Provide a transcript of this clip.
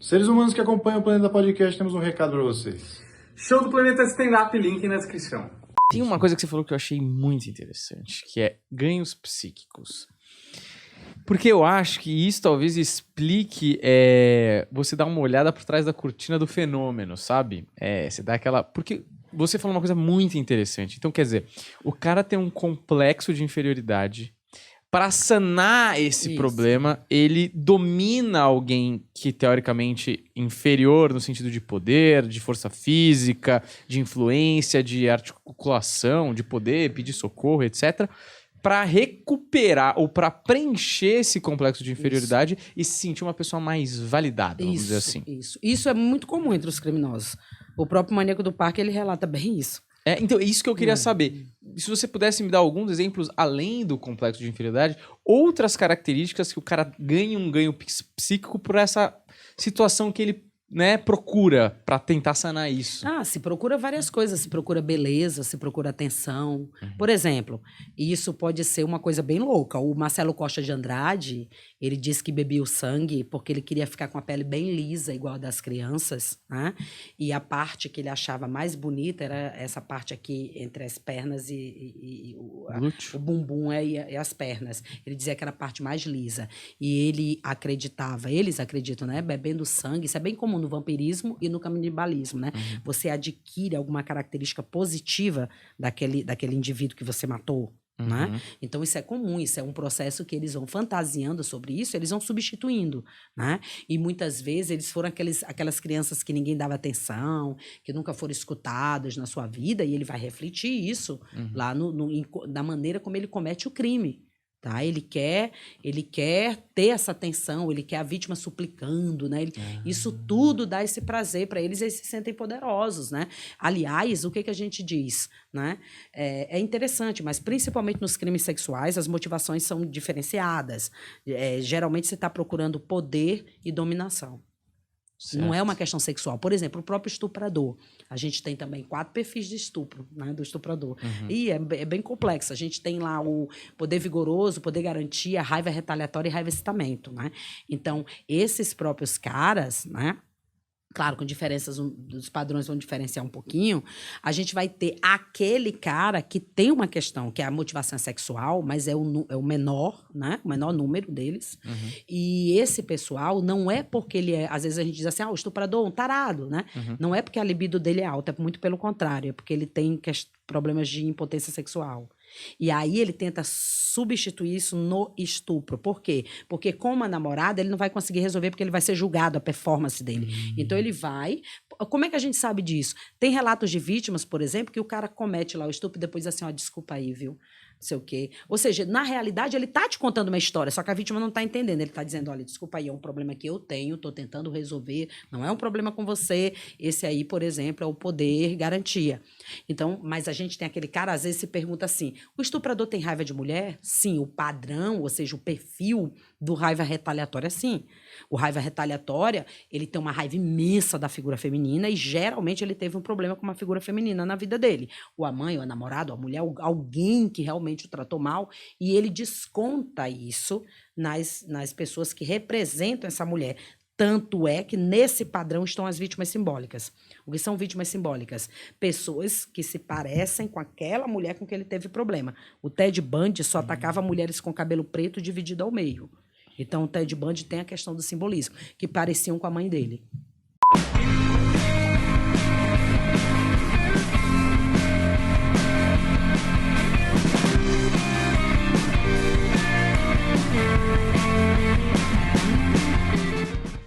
Seres humanos que acompanham o Planeta Podcast, temos um recado para vocês. Show do Planeta Stand-Up, link na descrição. Tem uma coisa que você falou que eu achei muito interessante, que é ganhos psíquicos. Porque eu acho que isso talvez explique você dar uma olhada por trás da cortina do fenômeno, sabe? Você dá aquela... Porque você falou uma coisa muito interessante. Então, quer dizer, o cara tem um complexo de inferioridade. Para sanar esse problema, ele domina alguém que, teoricamente, inferior no sentido de poder, de força física, de influência, de articulação, de poder, pedir socorro, etc., para recuperar ou para preencher esse complexo de inferioridade e se sentir uma pessoa mais validada, vamos dizer assim. Isso é muito comum entre os criminosos. O próprio Maníaco do Parque, ele relata bem isso. Então, isso que eu queria saber. Se você pudesse me dar alguns exemplos, além do complexo de inferioridade, outras características que o cara ganha um ganho psíquico por essa situação que ele, procura para tentar sanar isso. Se procura várias coisas. Se procura beleza, se procura atenção. Por exemplo, isso pode ser uma coisa bem louca. O Marcelo Costa de Andrade, ele disse que bebia o sangue porque ele queria ficar com a pele bem lisa, igual a das crianças, né? E a parte que ele achava mais bonita era essa parte aqui entre as pernas e o bumbum e as pernas. Ele dizia que era a parte mais lisa. E eles acreditam, né? Bebendo sangue, isso é bem comum no vampirismo e no canibalismo, né? Você adquire alguma característica positiva daquele indivíduo que você matou, né? Então isso é comum, isso é um processo que eles vão fantasiando sobre isso, eles vão substituindo, né? E muitas vezes eles foram aquelas crianças que ninguém dava atenção, que nunca foram escutadas na sua vida, e ele vai refletir isso lá na maneira como ele comete o crime. Tá? Ele quer ter essa atenção, ele quer a vítima suplicando, né? Isso tudo dá esse prazer para eles, eles se sentem poderosos, né? Aliás, o que a gente diz, né? É interessante, mas principalmente nos crimes sexuais, as motivações são diferenciadas. Geralmente você está procurando poder e dominação. Certo. Não é uma questão sexual. Por exemplo, o próprio estuprador. A gente tem também 4 perfis de estupro, né, do estuprador. E é bem complexo. A gente tem lá o poder vigoroso, poder garantia, raiva retaliatória e raiva excitamento, né? Então, esses próprios caras, né? Claro, com diferenças, os padrões vão diferenciar um pouquinho. A gente vai ter aquele cara que tem uma questão, que é a motivação sexual, mas é o menor, né? O menor número deles. E esse pessoal não é porque ele é... Às vezes a gente diz assim, o estuprador, um tarado, né? Não é porque a libido dele é alta, é muito pelo contrário. É porque ele tem problemas de impotência sexual. E aí ele tenta substituir isso no estupro. Por quê? Porque como a namorada, ele não vai conseguir resolver porque ele vai ser julgado, a performance dele. Então ele vai... Como é que a gente sabe disso? Tem relatos de vítimas, por exemplo, que o cara comete lá o estupro e depois diz assim, desculpa aí, viu? Não sei o quê. Ou seja, na realidade, ele tá te contando uma história, só que a vítima não tá entendendo. Ele tá dizendo, olha, desculpa aí, é um problema que eu tenho, tô tentando resolver, não é um problema com você. Esse aí, por exemplo, é o poder garantia. Então, mas a gente tem aquele cara, às vezes se pergunta assim, o estuprador tem raiva de mulher? Sim, o padrão, ou seja, o perfil do raiva retaliatória, sim. O raiva retaliatória, ele tem uma raiva imensa da figura feminina e geralmente ele teve um problema com uma figura feminina na vida dele. Ou a mãe, ou a namorada, ou a mulher, alguém que realmente o tratou mal, e ele desconta isso nas pessoas que representam essa mulher. Tanto é que nesse padrão estão as vítimas simbólicas. O que são vítimas simbólicas? Pessoas que se parecem com aquela mulher com que ele teve problema. O Ted Bundy só atacava mulheres com cabelo preto dividido ao meio. Então o Ted Bundy tem a questão do simbolismo, que pareciam com a mãe dele.